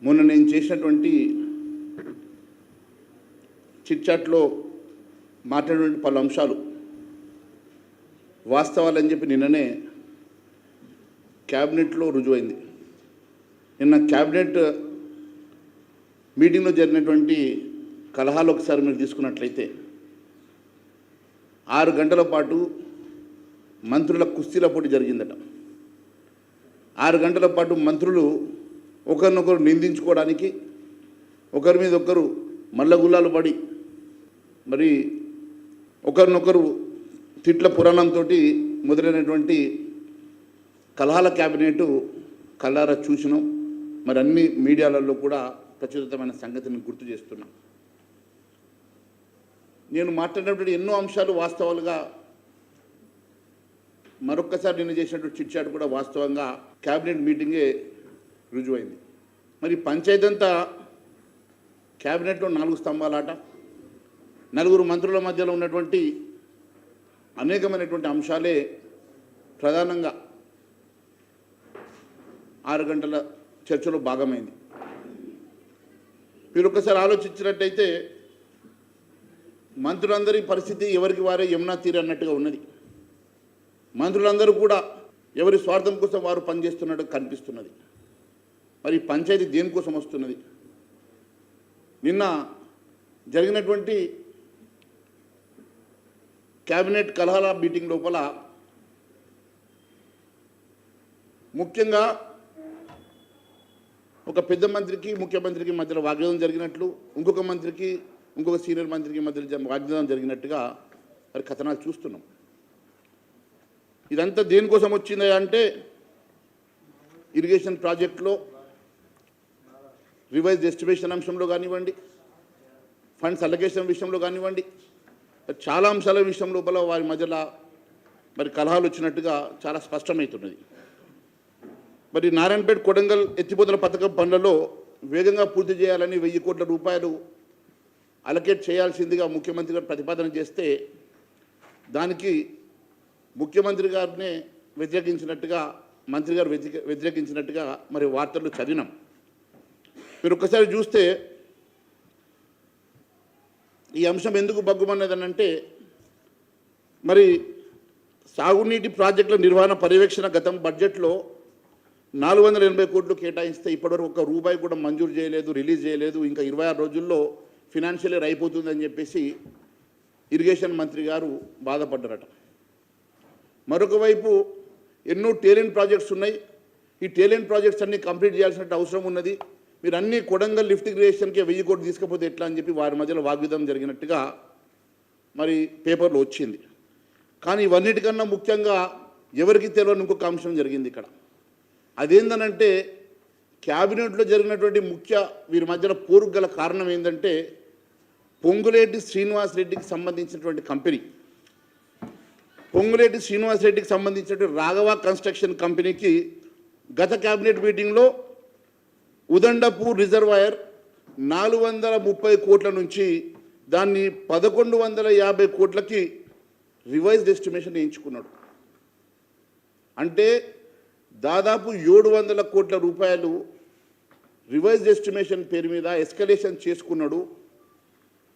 మొన్న నేను చేసినటువంటి చిట్చాట్లో మాట్లాడినటువంటి పలు అంశాలు వాస్తవాలని చెప్పి నిన్ననే క్యాబినెట్లో రుజువైంది. నిన్న క్యాబినెట్ మీటింగ్లో జరిగినటువంటి కలహాలు ఒకసారి మీరు తీసుకున్నట్లయితే 6 గంటల పాటు మంత్రుల కుస్తీల పోటీ జరిగిందట. 6 గంటల పాటు మంత్రులు ఒకరినొకరు నిందించుకోవడానికి, ఒకరి మీద ఒకరు మల్లగుల్లాలు పడి మరి ఒకరినొకరు తిట్ల పురాణంతో మొదలైనటువంటి కలహాల క్యాబినెట్ కళ్ళారా చూసినాం. మరి అన్ని మీడియాలలో కూడా ప్రచురితమైన సంగతిని గుర్తు చేస్తున్నాం. నేను మాట్లాడినటువంటి ఎన్నో అంశాలు వాస్తవాలుగా మరొక్కసారి నిన్న చేసినటువంటి చిట్చాట్ కూడా వాస్తవంగా క్యాబినెట్ మీటింగే రుజువైంది. మరి పంచాయతీ అంతా క్యాబినెట్లో 4 స్తంభాలాట, 4 మంత్రుల మధ్యలో ఉన్నటువంటి అనేకమైనటువంటి అంశాలే ప్రధానంగా 6 గంటల చర్చలో భాగమైంది. మీరు ఒక్కసారి ఆలోచించినట్టయితే మంత్రులందరి పరిస్థితి ఎవరికి వారే యమునా తీరు అన్నట్టుగా ఉన్నది. మంత్రులందరూ కూడా ఎవరి స్వార్థం కోసం వారు పనిచేస్తున్నట్టు కనిపిస్తున్నది. మరి పంచాయతీ దేనికోసం వస్తున్నది? నిన్న జరిగినటువంటి క్యాబినెట్ కలహాల మీటింగ్ లోపల ముఖ్యంగా ఒక పెద్ద మంత్రికి ముఖ్యమంత్రికి మధ్యలో వాగ్వాదం జరిగినట్లు, ఇంకొక మంత్రికి ఇంకొక సీనియర్ మంత్రికి మధ్యలో వాగ్వాదం జరిగినట్టుగా మరి కథనాలు చూస్తున్నాం. ఇదంతా దేనికోసం వచ్చింది అంటే ఇరిగేషన్ ప్రాజెక్టులో రివైజ్ ఎస్టిమేషన్ అంశంలో కానివ్వండి, ఫండ్స్ అలొకేషన్ విషయంలో కానివ్వండి, చాలా అంశాల విషయం లోపల వారి మధ్యలో మరి కలహాలు వచ్చినట్టుగా చాలా స్పష్టమవుతున్నది. మరి నారాయణపేట కొడంగల్ ఎత్తిపోతల పథకం పనులలో వేగంగా పూర్తి చేయాలని 1000 కోట్ల రూపాయలు అలొకేట్ చేయాల్సిందిగా ముఖ్యమంత్రి గారు ప్రతిపాదన చేస్తే దానికి ముఖ్యమంత్రి గారినే వ్యతిరేకించినట్టుగా, మంత్రి గారు వ్యతిరేకించినట్టుగా మరి వార్తలు చదివినాం. మీరు ఒక్కసారి చూస్తే ఈ అంశం ఎందుకు బగ్గుమన్నదనంటే మరి సాగునీటి ప్రాజెక్టుల నిర్వహణ పర్యవేక్షణ గతం బడ్జెట్లో 480 కోట్లు కేటాయిస్తే ఇప్పటివరకు ₹1 కూడా మంజూరు చేయలేదు, రిలీజ్ చేయలేదు. ఇంకా 26 రోజుల్లో ఫినాన్షియల్ ఇయర్ అయిపోతుందని చెప్పేసి ఇరిగేషన్ మంత్రి గారు బాధపడ్డారట. మరొక వైపు ఎన్నో టేలెంట్ ప్రాజెక్ట్స్ ఉన్నాయి. ఈ టేలెంట్ ప్రాజెక్ట్స్ అన్నీ కంప్లీట్ చేయాల్సిన అవసరం ఉన్నది. మీరు అన్ని కొడంగల్ లిఫ్ట్ ఇరిగేషన్కే 1000 కోట్లు తీసుకపోతే ఎట్లా అని చెప్పి వారి మధ్యలో వాగ్విదం జరిగినట్టుగా మరి పేపర్లో వచ్చింది. కానీ ఇవన్నిటికన్నా ముఖ్యంగా ఎవరికి తెలియని ఇంకొక అంశం జరిగింది ఇక్కడ. అదేందనంటే క్యాబినెట్లో జరిగినటువంటి వీరి మధ్యలో పోరుకు గల కారణం ఏంటంటే పొంగులేటి శ్రీనివాసరెడ్డికి సంబంధించినటువంటి కంపెనీ, పొంగులేటి శ్రీనివాసరెడ్డికి సంబంధించినటువంటి రాఘవ కన్స్ట్రక్షన్ కంపెనీకి గత క్యాబినెట్ మీటింగ్లో ఉదండపూర్ రిజర్వాయర్ 430 కోట్ల నుంచి దాన్ని 1150 కోట్లకి రివైజ్డ్ ఎస్టిమేషన్ వేయించుకున్నాడు. అంటే దాదాపు 700 కోట్ల రూపాయలు రివైజ్డ్ ఎస్టిమేషన్ పేరు మీద ఎస్కలేషన్ చేసుకున్నాడు.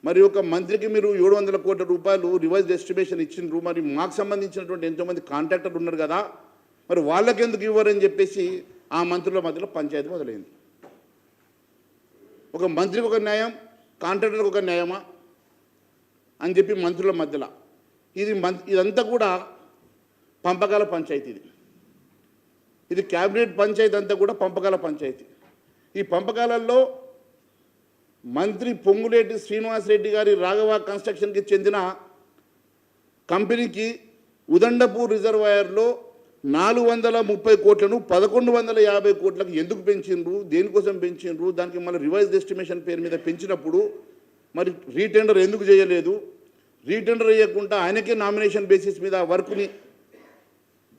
మరి ఒక మంత్రికి మీరు 700 కోట్ల రూపాయలు రివైజ్డ్ ఎస్టిమేషన్ ఇచ్చిండ్రు, మరి మాకు సంబంధించినటువంటి ఎంతోమంది కాంట్రాక్టర్లు ఉన్నారు కదా, మరి వాళ్ళకెందుకు ఇవ్వరని చెప్పేసి ఆ మంత్రుల మధ్యలో పంచాయతీ మొదలైంది. ఒక మంత్రికి ఒక న్యాయం, కాంట్రాక్టర్కి ఒక న్యాయమా అని చెప్పి మంత్రుల మధ్యలో ఇదంతా కూడా పంపకాల పంచాయతీ. ఇది క్యాబినెట్ పంచాయతీ అంతా కూడా పంపకాల పంచాయతీ. ఈ పంపకాలలో మంత్రి పొంగులేటి శ్రీనివాసరెడ్డి గారి రాఘవ కన్స్ట్రక్షన్కి చెందిన కంపెనీకి ఉదండపూర్ రిజర్వాయర్లో 430 కోట్లను 1150 కోట్లకు ఎందుకు పెంచిండ్రు, దేనికోసం పెంచిండ్రు, దానికి మళ్ళీ రివైజ్డ్ ఎస్టిమేషన్ పేరు మీద పెంచినప్పుడు మరి రీటెండర్ ఎందుకు చేయలేదు, రీటెండర్ చేయకుండా ఆయనకే నామినేషన్ బేసిస్ మీద వర్క్ని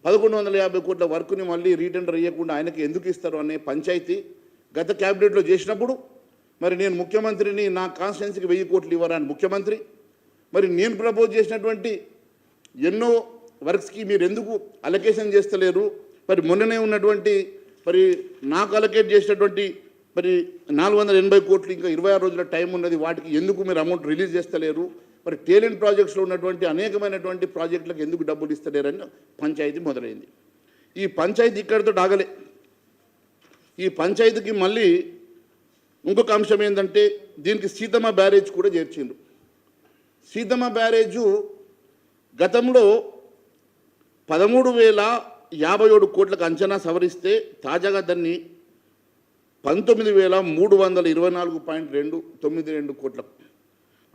1150 కోట్ల వర్క్ని మళ్ళీ రీటెండర్ చేయకుండా ఆయనకి ఎందుకు ఇస్తారు అనే పంచాయతీ గత క్యాబినెట్లో చేసినప్పుడు మరి నేను ముఖ్యమంత్రిని, నా కాన్స్టిట్యున్సీకి 1000 కోట్లు ఇవ్వరాని ముఖ్యమంత్రి, మరి నేను ప్రపోజ్ చేసినటువంటి ఎన్నో వర్క్స్కి మీరు ఎందుకు అలొకేషన్ చేస్తలేరు, మరి మొన్ననే ఉన్నటువంటి మరి నాకు అలొకేట్ చేసినటువంటి మరి 480 కోట్లు ఇంకా 26 రోజుల టైం ఉన్నది, వాటికి ఎందుకు మీరు అమౌంట్ రిలీజ్ చేస్తలేరు? మరి టేలెంట్ ప్రాజెక్ట్స్లో ఉన్నటువంటి అనేకమైనటువంటి ప్రాజెక్టులకు ఎందుకు డబ్బులు ఇస్తలేరని పంచాయతీ మొదలైంది. ఈ పంచాయతీ ఇక్కడితో ఆగలే. ఈ పంచాయతీకి మళ్ళీ ఇంకొక అంశం ఏంటంటే దీనికి సీతమ్మ బ్యారేజ్ కూడా చేర్చిండ్రు. సీతమ్మ బ్యారేజు గతంలో 13,057 కోట్లకు అంచనా సవరిస్తే తాజాగా దాన్ని 19,324.292 కోట్లకు,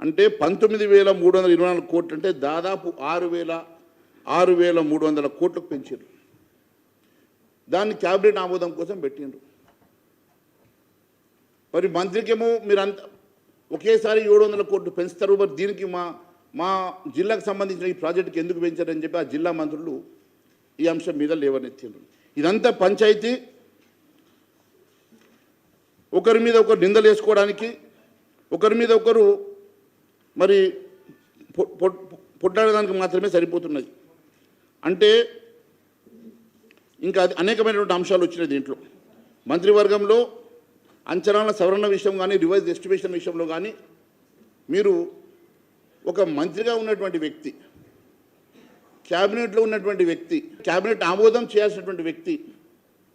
అంటే 19,324 కోట్లు, అంటే దాదాపు 6,300 కోట్లకు పెంచారు. దాన్ని క్యాబినెట్ ఆమోదం కోసం పెట్టిండ్రు. మరి మంత్రికేమో మీరు అంత ఒకేసారి 700 కోట్లు పెంచుతారు, మరి దీనికి మా జిల్లాకు సంబంధించిన ఈ ప్రాజెక్టుకి ఎందుకు పెంచారని చెప్పి ఆ జిల్లా మంత్రులు ఈ అంశం మీద లేవనెత్తిండ్రు. ఇదంతా పంచాయతీ ఒకరి మీద ఒకరు నిందలు వేసుకోవడానికి, ఒకరి మీద ఒకరు మరి పొట్లాడడానికి మాత్రమే సరిపోతున్నది. అంటే ఇంకా అనేకమైనటువంటి అంశాలు వచ్చినాయి దీంట్లో. మంత్రివర్గంలో అంచనాల సవరణ విషయం కానీ, రివైజ్ ఎస్టిమేషన్ విషయంలో కానీ మీరు ఒక మంత్రిగా ఉన్నటువంటి వ్యక్తి, క్యాబినెట్లో ఉన్నటువంటి వ్యక్తి, క్యాబినెట్ ఆమోదం చేయాల్సినటువంటి వ్యక్తి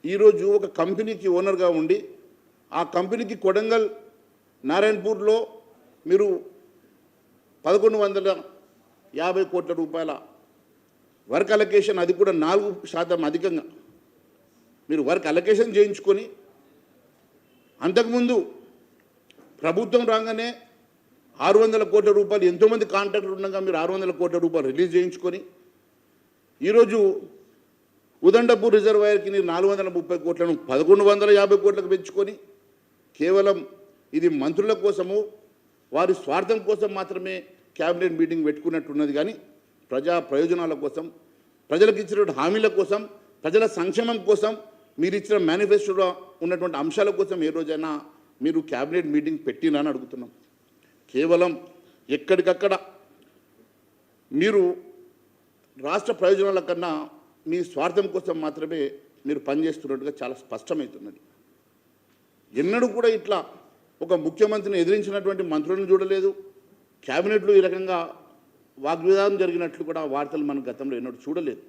ఈరోజు ఒక కంపెనీకి ఓనర్గా ఉండి ఆ కంపెనీకి కొడంగల్ నారాయణపూర్లో మీరు 1,150 కోట్ల రూపాయల వర్క్ అలొకేషన్, అది కూడా 4% అధికంగా మీరు వర్క్ అలొకేషన్ చేయించుకొని, అంతకుముందు ప్రభుత్వం రాగానే 600 కోట్ల రూపాయలు, ఎంతోమంది కాంట్రాక్టర్లు ఉండగా మీరు 600 కోట్ల రూపాయలు రిలీజ్ చేయించుకొని, ఈరోజు ఉదండపూర్ రిజర్వాయర్కి మీరు 430 కోట్లను 1,150 కోట్లకు పెంచుకొని, కేవలం ఇది మంత్రుల కోసము, వారి స్వార్థం కోసం మాత్రమే క్యాబినెట్ మీటింగ్ పెట్టుకున్నట్టున్నది. కానీ ప్రజా ప్రయోజనాల కోసం, ప్రజలకు ఇచ్చినటువంటి హామీల కోసం, ప్రజల సంక్షేమం కోసం, మీరు ఇచ్చిన మేనిఫెస్టోలో ఉన్నటువంటి అంశాల కోసం ఏ రోజైనా మీరు క్యాబినెట్ మీటింగ్ పెట్టినా అని అడుగుతున్నాం. కేవలం ఎక్కడికక్కడ మీరు రాష్ట్ర ప్రయోజనాల కన్నా మీ స్వార్థం కోసం మాత్రమే మీరు పనిచేస్తున్నట్టుగా చాలా స్పష్టమవుతున్నది. ఎన్నడూ కూడా ఇట్లా ఒక ముఖ్యమంత్రిని ఎదిరించినటువంటి మంత్రులను చూడలేదు. క్యాబినెట్లో ఈ రకంగా వాగ్వివాదం జరిగినట్లు కూడా వార్తలు మనం గతంలో ఎన్నడూ చూడలేదు.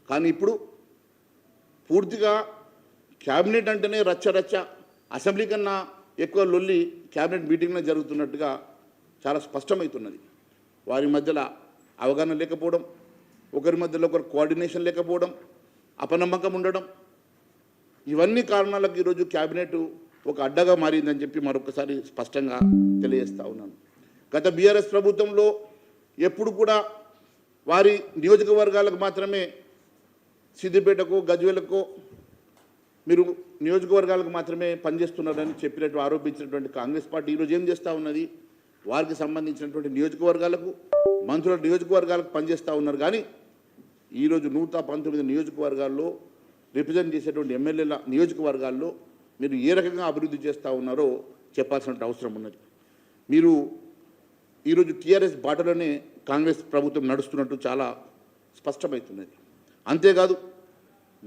కానీ ఇప్పుడు పూర్తిగా క్యాబినెట్ అంటేనే రచ్చ, అసెంబ్లీ కన్నా ఎక్కువ లొల్లి క్యాబినెట్ మీటింగ్లో జరుగుతున్నట్టుగా చాలా స్పష్టమవుతున్నది. వారి మధ్యలో అవగాహన లేకపోవడం, ఒకరి మధ్యలో ఒకరు కోఆర్డినేషన్ లేకపోవడం, అపనమ్మకం ఉండడం, ఇవన్నీ కారణాలకు ఈరోజు క్యాబినెట్ ఒక అడ్డగా మారిందని చెప్పి మరొకసారి స్పష్టంగా తెలియజేస్తా ఉన్నాను. గత బీఆర్ఎస్ ప్రభుత్వంలో ఎప్పుడు కూడా వారి నియోజకవర్గాలకు మాత్రమే, సిద్దిపేటకు, గజ్వేలకు మీరు నియోజకవర్గాలకు మాత్రమే పనిచేస్తున్నారని చెప్పినట్టు ఆరోపించినటువంటి కాంగ్రెస్ పార్టీ ఈరోజు ఏం చేస్తూ ఉన్నది? వారికి సంబంధించినటువంటి నియోజకవర్గాలకు, మంత్రుల నియోజకవర్గాలకు పనిచేస్తూ ఉన్నారు. కానీ ఈరోజు 119 నియోజకవర్గాల్లో రిప్రజెంట్ చేసేటువంటి ఎమ్మెల్యేల నియోజకవర్గాల్లో మీరు ఏ రకంగా అభివృద్ధి చేస్తూ ఉన్నారో చెప్పాల్సిన అవసరం ఉన్నది. మీరు ఈరోజు టీఆర్ఎస్ బాటలోనే కాంగ్రెస్ ప్రభుత్వం నడుస్తున్నట్టు చాలా స్పష్టమవుతున్నది. అంతేకాదు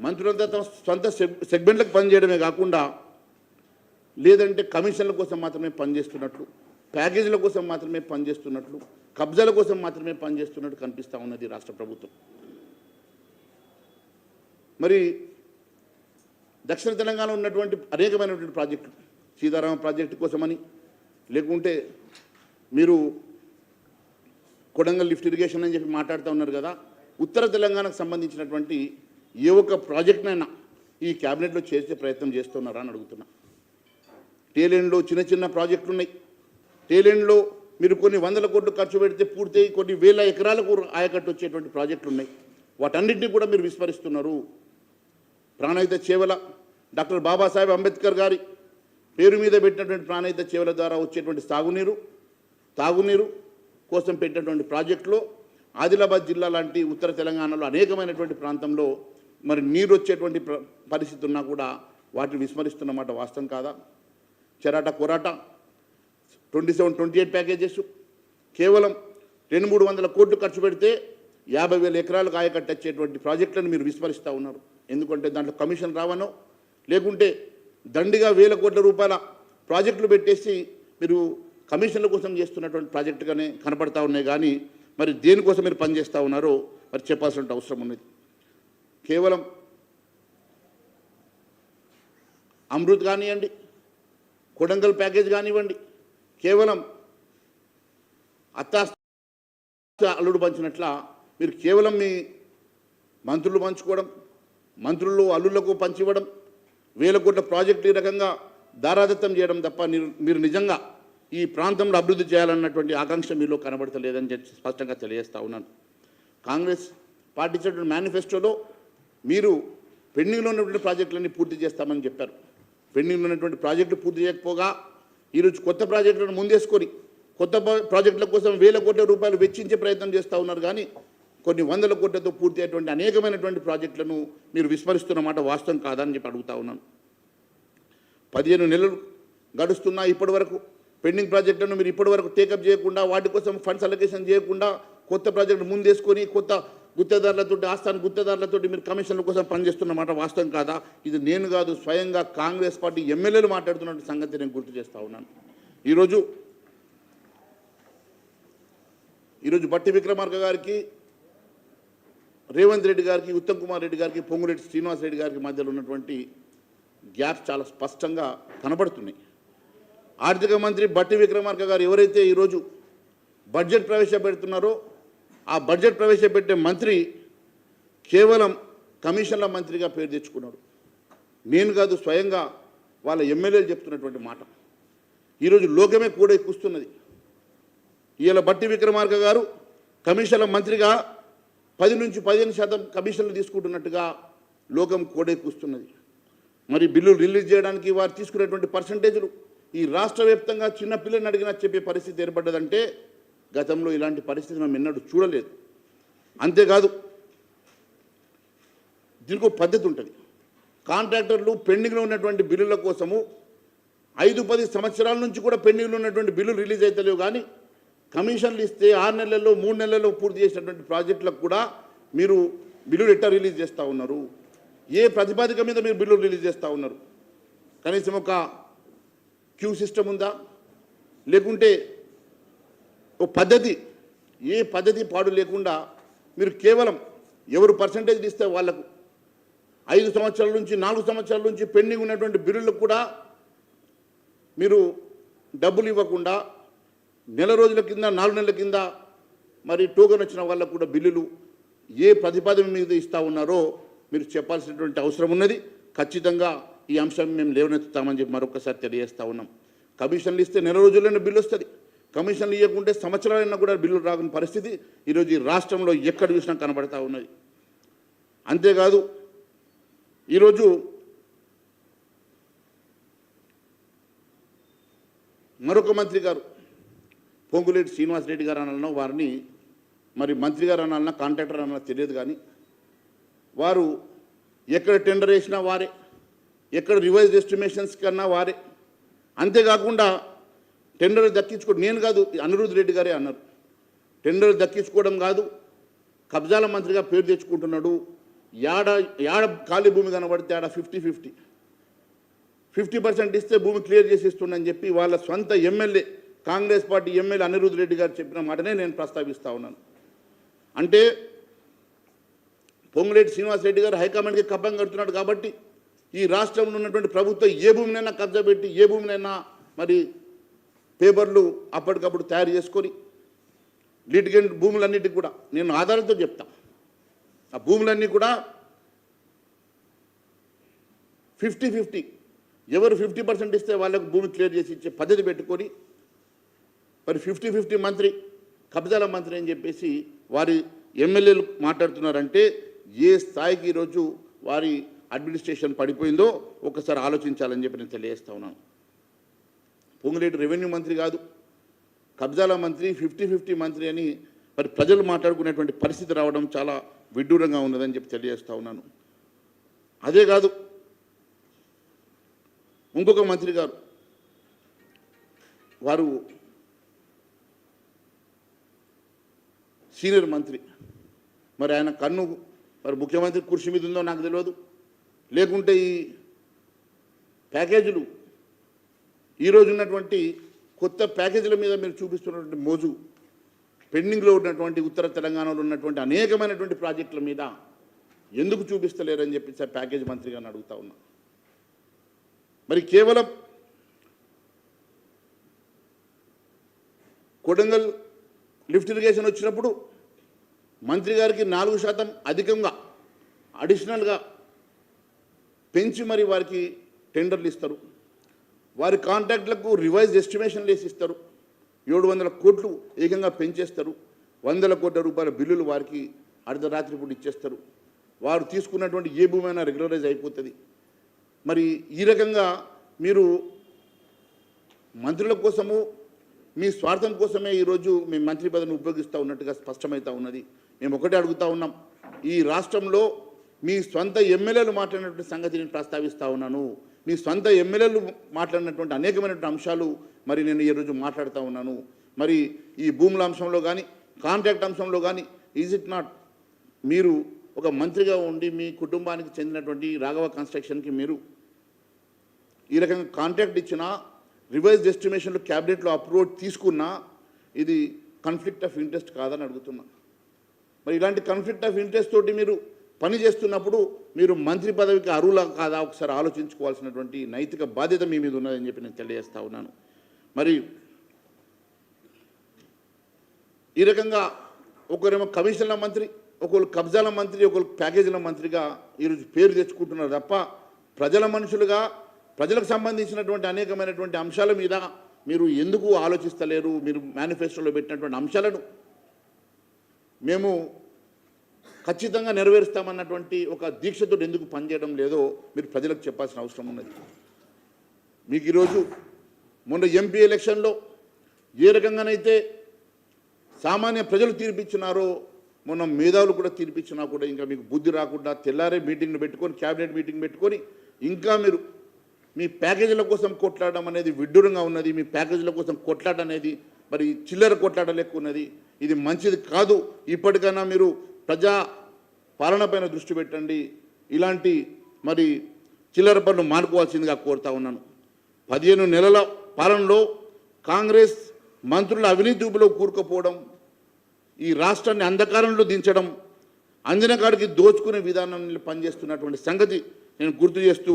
మంత్రులంతా తమ సొంత సెగ్మెంట్లకు పనిచేయడమే కాకుండా, లేదంటే కమిషన్ల కోసం మాత్రమే పనిచేస్తున్నట్లు, ప్యాకేజీల కోసం మాత్రమే పనిచేస్తున్నట్లు, కబ్జాల కోసం మాత్రమే పనిచేస్తున్నట్టు కనిపిస్తూ ఉన్నది రాష్ట్ర ప్రభుత్వం. మరి దక్షిణ తెలంగాణలో ఉన్నటువంటి అనేకమైనటువంటి ప్రాజెక్టులు, సీతారామ ప్రాజెక్టు కోసమని, లేకుంటే మీరు కొడంగల్ లిఫ్ట్ ఇరిగేషన్ అని చెప్పి మాట్లాడుతూ ఉన్నారు కదా, ఉత్తర తెలంగాణకు సంబంధించినటువంటి ఏ ఒక్క ప్రాజెక్ట్నైనా ఈ క్యాబినెట్లో చేసే ప్రయత్నం చేస్తున్నారా అని అడుగుతున్నా. టేలెండ్లో చిన్న ప్రాజెక్టులు ఉన్నాయి. టేలెండ్లో మీరు కొన్ని 100 కోట్లు ఖర్చు పెడితే పూర్తి కొన్ని వేల ఎకరాలకు ఆయకట్టు వచ్చేటువంటి ప్రాజెక్టులు ఉన్నాయి. వాటన్నింటినీ కూడా మీరు విస్మరిస్తున్నారు. ప్రాణహిత చేవల, డాక్టర్ బాబాసాహెబ్ అంబేద్కర్ గారి పేరు మీద పెట్టినటువంటి ప్రాణహిత చేవల ద్వారా వచ్చేటువంటి తాగునీరు కోసం పెట్టినటువంటి ప్రాజెక్టులో ఆదిలాబాద్ జిల్లా లాంటి ఉత్తర తెలంగాణలో అనేకమైనటువంటి ప్రాంతంలో మరి నీరు వచ్చేటువంటి పరిస్థితి ఉన్నా కూడా వాటిని విస్మరిస్తున్నమాట వాస్తవం కాదా? చెరాట కొరాట 27-28 ప్యాకేజెస్ కేవలం 200-300 కోట్లు ఖర్చు పెడితే 50,000 ఎకరాలకు ఆయకట్టచ్చేటువంటి ప్రాజెక్టులను మీరు విస్మరిస్తూ ఉన్నారు. ఎందుకంటే దాంట్లో కమిషన్ రావనో, లేకుంటే దండిగా వేల కోట్ల రూపాయల ప్రాజెక్టులు పెట్టేసి మీరు కమిషన్ల కోసం చేస్తున్నటువంటి ప్రాజెక్టుగానే కనపడతా ఉన్నాయి. కానీ మరి దేనికోసం మీరు పనిచేస్తూ ఉన్నారో మరి చెప్పాల్సిన అవసరం ఉన్నది. కేవలం అమృత్ కానివ్వండి, కొడంగల్ ప్యాకేజ్ కానివ్వండి, కేవలం అత్తాస్త అల్లుడు పంచినట్ల మీరు కేవలం మీ మంత్రులు పంచుకోవడం, మంత్రులు అల్లుళ్లకు పంచివ్వడం, వేల కోట్ల ప్రాజెక్టు ఈ రకంగా దారాదత్తం చేయడం తప్ప మీరు నిజంగా ఈ ప్రాంతంలో అభివృద్ధి చేయాలన్నటువంటి ఆకాంక్ష మీలో కనబడతలేదని చెప్పి స్పష్టంగా తెలియజేస్తూ ఉన్నాను. కాంగ్రెస్ పార్టీ ఇచ్చినటువంటి మేనిఫెస్టోలో మీరు పెండింగ్లో ఉన్నటువంటి ప్రాజెక్టులన్నీ పూర్తి చేస్తామని చెప్పారు. పెండింగ్లో ఉన్నటువంటి ప్రాజెక్టులు పూర్తి చేయకపోగా ఈరోజు కొత్త ప్రాజెక్టులను ముందేసుకొని కొత్త ప్రాజెక్టుల కోసం వేల కోట్ల రూపాయలు వెచ్చించే ప్రయత్నం చేస్తూ ఉన్నారు. కానీ కొన్ని వందల కోట్లతో పూర్తి అయ్యేటువంటి అనేకమైనటువంటి ప్రాజెక్టులను మీరు విస్మరిస్తున్నమాట వాస్తవం కాదని చెప్పి అడుగుతా ఉన్నాను. 15 నెలలు గడుస్తున్నా ఇప్పటి వరకు పెండింగ్ ప్రాజెక్టులను మీరు ఇప్పటి వరకు టేకప్ చేయకుండా, వాటి కోసం ఫండ్స్ అలొకేషన్ చేయకుండా కొత్త ప్రాజెక్టులు ముందేసుకొని కొత్త గుత్తేదారులతో, ఆస్థాన గుత్తేదారులతో మీరు కమిషన్ల కోసం పనిచేస్తున్నమాట వాస్తవం కాదా? ఇది నేను కాదు, స్వయంగా కాంగ్రెస్ పార్టీ ఎమ్మెల్యేలు మాట్లాడుతున్న సంగతి నేను గుర్తు చేస్తూ ఉన్నాను. ఈరోజు బట్టి విక్రమార్క గారికి, రేవంత్ రెడ్డి గారికి, ఉత్తమ్ కుమార్ రెడ్డి గారికి, పొంగులేటి శ్రీనివాస్ రెడ్డి గారికి మధ్యలో ఉన్నటువంటి గ్యాప్స్ చాలా స్పష్టంగా కనబడుతున్నాయి. ఆర్థిక మంత్రి బట్టి విక్రమార్క గారు ఎవరైతే ఈరోజు బడ్జెట్ ప్రవేశపెడుతున్నారో ఆ బడ్జెట్ ప్రవేశపెట్టే మంత్రి కేవలం కమిషన్ల మంత్రిగా పేరు తెచ్చుకున్నాడు. నేను కాదు, స్వయంగా వాళ్ళ ఎమ్మెల్యేలు చెప్తున్నటువంటి మాట. ఈరోజు లోకమే కూడా ఎక్కుస్తున్నది. ఇవాళ బట్టి విక్రమార్క గారు కమిషన్ల మంత్రిగా 10 నుంచి 15% కమిషన్లు తీసుకుంటున్నట్టుగా లోకం కోడెక్కుస్తున్నది. మరి బిల్లులు రిలీజ్ చేయడానికి వారు తీసుకునేటువంటి పర్సంటేజ్లు ఈ రాష్ట్ర వ్యాప్తంగా చిన్నపిల్లని అడిగినా చెప్పే పరిస్థితి ఏర్పడ్డదంటే గతంలో ఇలాంటి పరిస్థితి మనం ఎన్నడూ చూడలేదు. అంతేకాదు, దీనికి ఒక పద్ధతి ఉంటుంది. కాంట్రాక్టర్లు పెండింగ్లో ఉన్నటువంటి బిల్లుల కోసము 5-10 సంవత్సరాల నుంచి కూడా పెండింగ్లో ఉన్నటువంటి బిల్లులు రిలీజ్ అవుతలేవు. కానీ కమిషన్లు ఇస్తే 6 నెలల్లో 3 నెలల్లో పూర్తి చేసినటువంటి ప్రాజెక్టులకు కూడా మీరు బిల్లులు ఎట్టా రిలీజ్ చేస్తూ ఉన్నారు? ఏ ప్రతిపాదిక మీద మీరు బిల్లులు రిలీజ్ చేస్తూ ఉన్నారు? కనీసం ఒక క్యూ సిస్టమ్ ఉందా? లేకుంటే ఓ పద్ధతి, ఏ పద్ధతి పాడు లేకుండా మీరు కేవలం ఎవరు పర్సంటేజ్ ఇస్తే వాళ్లకు 5 సంవత్సరాల నుంచి 4 సంవత్సరాల నుంచి పెండింగ్ ఉన్నటువంటి బిల్లులకు కూడా మీరు డబ్బులు ఇవ్వకుండా నెల రోజుల కింద 4 నెలల కింద మరి టోకెన్ వచ్చిన వాళ్ళకు కూడా బిల్లులు ఏ ప్రతిపాదన మీద ఇస్తూ ఉన్నారో మీరు చెప్పాల్సినటువంటి అవసరం ఉన్నది. ఖచ్చితంగా ఈ అంశం మేము లేవనెత్తుతామని చెప్పి మరొకసారి తెలియజేస్తూ ఉన్నాం. కమిషన్లు ఇస్తే నెల రోజుల్లోనే బిల్లు వస్తుంది. కమిషన్లు ఇవ్వకుంటే సంవత్సరాలైనా కూడా బిల్లులు రాకున్న పరిస్థితి ఈరోజు ఈ రాష్ట్రంలో ఎక్కడ చూసినా కనబడతా ఉన్నది. అంతేకాదు, ఈరోజు మరొక మంత్రి గారు పొంగులేటి శ్రీనివాస్ రెడ్డి గారు అనాలన్నా, వారిని మరి మంత్రి గారు అనాలన్నా, కాంట్రాక్టర్ అనాలన్నా తెలియదు. కానీ వారు ఎక్కడ టెండర్ వేసినా వారే, ఎక్కడ రివైజ్ ఎస్టిమేషన్స్ కన్నా వారే. అంతేకాకుండా టెండర్ దక్కించుకోవడం నేను కాదు, అనిరుద్ రెడ్డి గారే అన్నారు. టెండర్ దక్కించుకోవడం కాదు, కబ్జాల మంత్రిగా పేరు తెచ్చుకుంటున్నాడు. యాడ ఖాళీ భూమి కనబడితే ఆడ 50% ఇస్తే భూమి క్లియర్ చేసి ఇస్తుండని చెప్పి వాళ్ళ సొంత MLA, Congress party MLA Anirudh Reddy గారు చెప్పిన మాటనే నేను ప్రస్తావిస్తూ ఉన్నాను. అంటే పొంగులేటి శ్రీనివాస్ రెడ్డి గారు హైకమాండ్కి కప్పం కడుతున్నాడు కాబట్టి ఈ రాష్ట్రంలో ఉన్నటువంటి ప్రభుత్వం ఏ భూమినైనా కబ్జా పెట్టి, ఏ భూమినైనా మరి పేపర్లు అప్పటికప్పుడు తయారు చేసుకొని లిటిగెంట్ భూములన్నిటికీ కూడా నేను ఆధారంతో చెప్తా, ఆ భూములన్నీ కూడా 50-50 ఎవరు 50% ఇస్తే వాళ్ళకు భూమి క్లియర్ చేసి ఇచ్చే పద్ధతి పెట్టుకొని మరి 50-50 మంత్రి, కబ్జాల మంత్రి అని చెప్పేసి వారి ఎమ్మెల్యేలు మాట్లాడుతున్నారంటే ఏ స్థాయికి ఈరోజు వారి అడ్మినిస్ట్రేషన్ పడిపోయిందో ఒకసారి ఆలోచించాలని చెప్పి నేను తెలియజేస్తా ఉన్నాను. పొంగులేటి రెవెన్యూ మంత్రి కాదు, కబ్జాల మంత్రి, 50-50 మంత్రి అని మరి ప్రజలు మాట్లాడుకునేటువంటి పరిస్థితి రావడం చాలా విడ్డూరంగా ఉన్నదని చెప్పి తెలియజేస్తూ ఉన్నాను. అదే కాదు, ఇంకొక మంత్రి గారు, వారు సీనియర్ మంత్రి, మరి ఆయన కన్ను మరి ముఖ్యమంత్రి కుర్చీ మీద ఉందో నాకు తెలియదు, లేకుంటే ఈ ప్యాకేజీలు ఈరోజు ఉన్నటువంటి కొత్త ప్యాకేజీల మీద మీరు చూపిస్తున్నటువంటి మోజు, పెండింగ్లో ఉన్నటువంటి ఉత్తర తెలంగాణలో ఉన్నటువంటి అనేకమైనటువంటి ప్రాజెక్టుల మీద ఎందుకు చూపిస్తలేరని చెప్పి ప్యాకేజ్ మంత్రి గారిని అడుగుతా ఉన్నా. మరి కేవలం కొడంగల్ లిఫ్ట్ ఇరిగేషన్ వచ్చినప్పుడు మంత్రి గారికి 4% అధికంగా అడిషనల్గా పెంచి మరి వారికి టెండర్లు ఇస్తారు. వారి కాంట్రాక్టులకు రివైజ్ ఎస్టిమేషన్లు వేసి ఇస్తారు. 700 కోట్లు ఏకంగా పెంచేస్తారు. 100 కోట్ల రూపాయల బిల్లులు వారికి అర్ధరాత్రి పూట ఇచ్చేస్తారు. వారు తీసుకున్నటువంటి ఏ భూమి అయినా రెగ్యులరైజ్ అయిపోతుంది. మరి ఈ రకంగా మీరు మంత్రుల కోసము మీ స్వార్థం కోసమే ఈరోజు మీ మంత్రి పదవిని ఉపయోగిస్తూ ఉన్నట్టుగా స్పష్టమవుతూ ఉన్నది. మేము ఒకటే అడుగుతూ ఉన్నాం, ఈ రాష్ట్రంలో మీ స్వంత ఎమ్మెల్యేలు మాట్లాడినటువంటి సంగతి నేను ప్రస్తావిస్తూ ఉన్నాను. మీ సొంత ఎమ్మెల్యేలు మాట్లాడినటువంటి అనేకమైనటువంటి అంశాలు మరి నేను ఈరోజు మాట్లాడుతూ ఉన్నాను. మరి ఈ భూముల అంశంలో కానీ కాంట్రాక్ట్ అంశంలో కానీ ఈజ్ ఇట్ నాట్ మీరు ఒక మంత్రిగా ఉండి మీ కుటుంబానికి చెందినటువంటి రాఘవ కన్స్ట్రక్షన్కి మీరు ఈ రకంగా కాంట్రాక్ట్ ఇచ్చినా రివైజ్డ్ ఎస్టిమేషన్లు క్యాబినెట్లో అప్రూవ్ తీసుకున్నా ఇది కాన్ఫ్లిక్ట్ ఆఫ్ ఇంట్రెస్ట్ కాదని అడుగుతున్నా. మరి ఇలాంటి కాన్ఫ్లిక్ట్ ఆఫ్ ఇంట్రెస్ట్ తోటి మీరు పని చేస్తున్నప్పుడు మీరు మంత్రి పదవికి అర్హులా కాదా ఒకసారి ఆలోచించుకోవాల్సినటువంటి నైతిక బాధ్యత మీ మీద ఉన్నదని చెప్పి నేను తెలియజేస్తా ఉన్నాను. మరి ఈ రకంగా ఒకరేమో కమిషన్ల మంత్రి, ఒకరు కబ్జాల మంత్రి, ఒకరు ప్యాకేజీల మంత్రిగా ఈరోజు పేరు తెచ్చుకుంటున్నారు తప్ప ప్రజల మనుషులుగా ప్రజలకు సంబంధించినటువంటి అనేకమైనటువంటి అంశాల మీద మీరు ఎందుకు ఆలోచిస్తలేరు? మీరు మేనిఫెస్టోలో పెట్టినటువంటి అంశాలను మేము ఖచ్చితంగా నెరవేరుస్తామన్నటువంటి ఒక దీక్షతో ఎందుకు పనిచేయడం లేదో మీరు ప్రజలకు చెప్పాల్సిన అవసరం ఉన్నది. మీకు ఈరోజు మొన్న ఎంపీ ఎలక్షన్లో ఏ రకంగానైతే సామాన్య ప్రజలు తీర్పిచ్చినారో మొన్న మేధావులు కూడా తీర్పిచ్చినా కూడా ఇంకా మీకు బుద్ధి రాకుండా తెల్లారే మీటింగ్ను పెట్టుకొని క్యాబినెట్ మీటింగ్ పెట్టుకొని ఇంకా మీరు మీ ప్యాకేజీల కోసం కొట్లాడడం అనేది విడ్డూరంగా ఉన్నది. మీ ప్యాకేజీల కోసం కొట్లాట అనేది మరి చిల్లర కొట్లాట లెక్క ఉన్నది. ఇది మంచిది కాదు. ఇప్పటికైనా మీరు ప్రజా పాలన పైన దృష్టి పెట్టండి. ఇలాంటి మరి చిల్లర పనులు మానుకోవాల్సిందిగా కోరుతా ఉన్నాను. 15 నెలల పాలనలో కాంగ్రెస్ మంత్రుల అవినీతి ఊబిలో కూరుకుపోవడం, ఈ రాష్ట్రాన్ని అంధకారంలో దించడం, అంజనకాడికి దోచుకునే విధానంలో పనిచేస్తున్నటువంటి సంగతి నేను గుర్తు చేస్తూ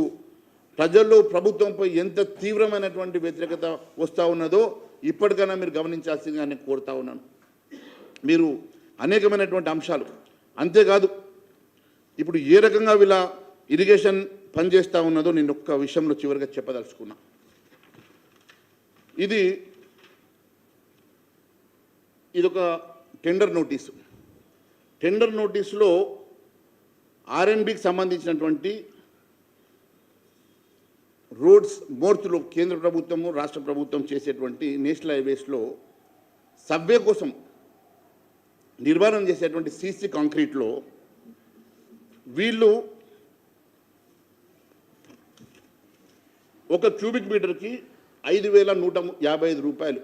ప్రజల్లో ప్రభుత్వంపై ఎంత తీవ్రమైనటువంటి వ్యతిరేకత వస్తూ ఉన్నదో ఇప్పటికైనా మీరు గమనించాల్సిందిగా నేను కోరుతా ఉన్నాను. మీరు అనేకమైనటువంటి అంశాలు, అంతేకాదు ఇప్పుడు ఏ రకంగా వీళ్ళ ఇరిగేషన్ పనిచేస్తూ ఉన్నదో నేను ఒక్క విషయంలో చివరిగా చెప్పదలుచుకున్నా. ఇదొక టెండర్ నోటీసు. టెండర్ నోటీసులో ఆర్ఎన్బికి సంబంధించినటువంటి రోడ్స్ మోర్తులు కేంద్ర ప్రభుత్వము రాష్ట్ర ప్రభుత్వం చేసేటువంటి నేషనల్ హైవేస్లో సబ్వే కోసం నిర్మాణం చేసేటువంటి సీసీ కాంక్రీట్లో వీళ్ళు ఒక క్యూబిక్ మీటర్కి 5,155 రూపాయలు,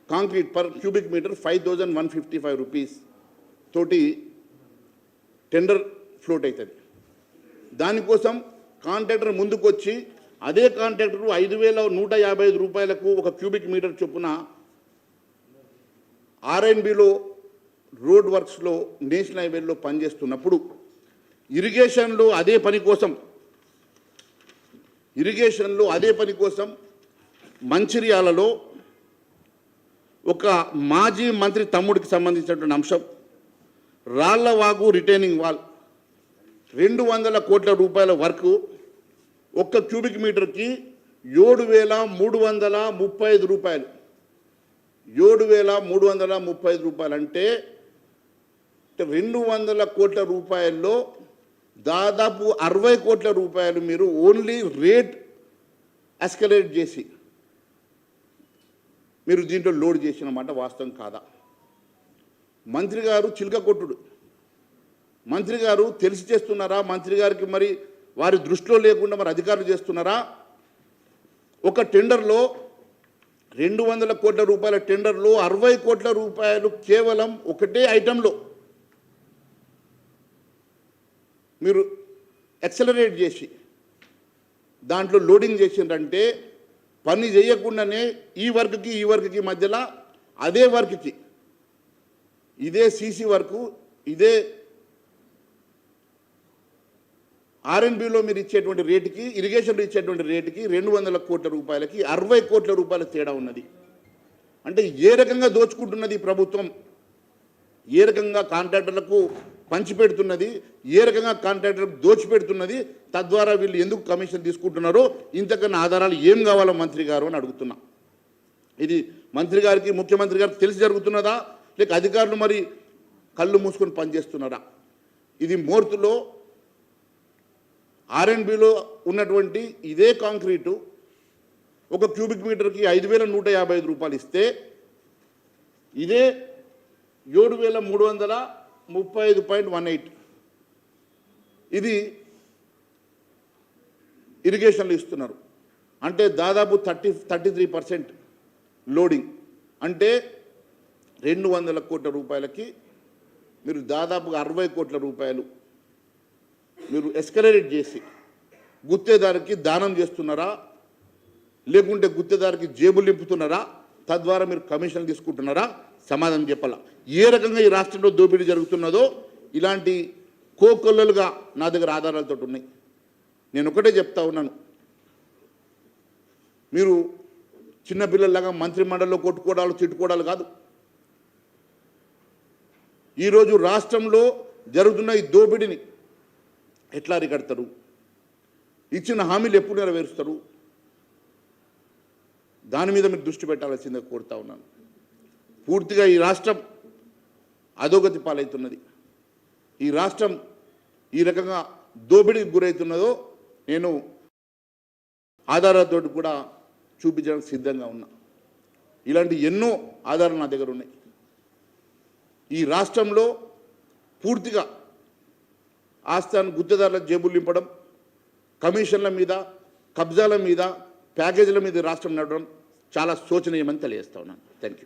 concrete per cubic metre 5,155 rupees తోటి టెండర్ ఫ్లోట్ అవుతుంది. దానికోసం కాంట్రాక్టర్ ముందుకు వచ్చి అదే కాంట్రాక్టర్ 5,155 రూపాయలకు ఒక క్యూబిక్ మీటర్ చొప్పున ఆర్ఎన్బిలో రోడ్ వర్క్స్లో నేషనల్ హైవేలో పనిచేస్తున్నప్పుడు ఇరిగేషన్లో అదే పని కోసం మంచిర్యాలలో ఒక మాజీ మంత్రి తమ్ముడికి సంబంధించినటువంటి అంశం రాళ్లవాగు రిటైనింగ్ వాల్ 200 కోట్ల రూపాయల వర్క్ ఒక్క క్యూబిక్ మీటర్కి 7,335 రూపాయలు. 7,335 రూపాయలు అంటే 200 కోట్ల రూపాయల్లో దాదాపు 60 కోట్ల రూపాయలు మీరు ఓన్లీ రేట్ ఎస్కలేట్ చేసి మీరు దీంట్లో లోడ్ చేసిన మాట వాస్తవం కాదా? మంత్రి గారు చిలక కొట్టుడు. మంత్రి గారు తెలిసి చేస్తున్నారా? మంత్రి గారికి మరి వారి దృష్టిలో లేకుండా మరి అధికారులు చేస్తున్నారా? ఒక టెండర్లో 200 కోట్ల రూపాయల టెండర్లో 60 కోట్ల రూపాయలు కేవలం ఒకటే ఐటెంలో మీరు యాక్సలరేట్ చేసి దాంట్లో లోడింగ్ చేసిండ్రంటే పని చేయకుండానే ఈ వర్క్కి మధ్యలో అదే వర్క్కి ఇదే సీసీ వర్కు ఇదే ఆర్ఎన్బిలో మీరు ఇచ్చేటువంటి రేటుకి ఇరిగేషన్లో ఇచ్చేటువంటి రేటుకి 200 కోట్ల రూపాయలకి 60 కోట్ల రూపాయల తేడా ఉన్నది. అంటే ఏ రకంగా దోచుకుంటున్నది ఈ ప్రభుత్వం, ఏ రకంగా కాంట్రాక్టర్లకు పంచిపెడుతున్నది, ఏ రకంగా కాంట్రాక్టర్లకు దోచిపెడుతున్నది, తద్వారా వీళ్ళు ఎందుకు కమిషన్ తీసుకుంటున్నారో ఇంతకన్నా ఆధారాలు ఏం కావాలో మంత్రి గారు అని అడుగుతున్నా. ఇది మంత్రి గారికి ముఖ్యమంత్రి గారికి తెలిసి జరుగుతున్నదా, లేక అధికారులు మరి కళ్ళు మూసుకొని పనిచేస్తున్నారా? ఇది మోర్తులో ఆర్ఎన్బిలో ఉన్నటువంటి ఇదే కాంక్రీటు ఒక క్యూబిక్ మీటర్కి 5,155 రూపాయలు ఇస్తే ఇదే 7,335.18 ఇది ఇరిగేషన్లు ఇస్తున్నారు. అంటే దాదాపు 33% లోడింగ్. అంటే 200 కోట్ల రూపాయలకి మీరు దాదాపుగా 60 కోట్ల రూపాయలు మీరు ఎస్కలేట్ చేసి గుత్తేదారికి దానం చేస్తున్నారా, లేకుంటే గుత్తేదారికి జేబులు నింపుతున్నారా, తద్వారా మీరు కమిషన్లు తీసుకుంటున్నారా? సమాధానం చెప్పాల. ఏ రకంగా ఈ రాష్ట్రంలో దోపిడీ జరుగుతున్నదో ఇలాంటి కోకొల్లలుగా నా దగ్గర ఆధారాలతో ఉన్నాయి. నేను ఒకటే చెప్తా ఉన్నాను, మీరు చిన్నపిల్లల్లాగా మంత్రిమండలిలో కొట్టుకోవడాలు తిట్టుకోవడాలు కాదు. ఈరోజు రాష్ట్రంలో జరుగుతున్న ఈ దోపిడీని ఎట్లా అరికడతారు, ఇచ్చిన హామీలు ఎప్పుడు నెరవేరుస్తారు, దాని మీద మీరు దృష్టి పెట్టాల్సిందే కోరుతా ఉన్నాను. పూర్తిగా ఈ రాష్ట్రం అధోగతి పాలవుతున్నది. ఈ రాష్ట్రం ఈ రకంగా దోపిడీకి గురవుతున్నదో నేను ఆధారాలతో కూడా చూపించడానికి సిద్ధంగా ఉన్నా. ఇలాంటి ఎన్నో ఆధారాలు నా దగ్గర ఉన్నాయి. ఈ రాష్ట్రంలో పూర్తిగా ఆస్థాన గుత్తేదారుల జేబులు నింపడం, కమిషన్ల మీద, కబ్జాల మీద, ప్యాకేజీల మీద రాష్ట్రం నడవడం చాలా శోచనీయమని తెలియజేస్తా ఉన్నాను. Thank you.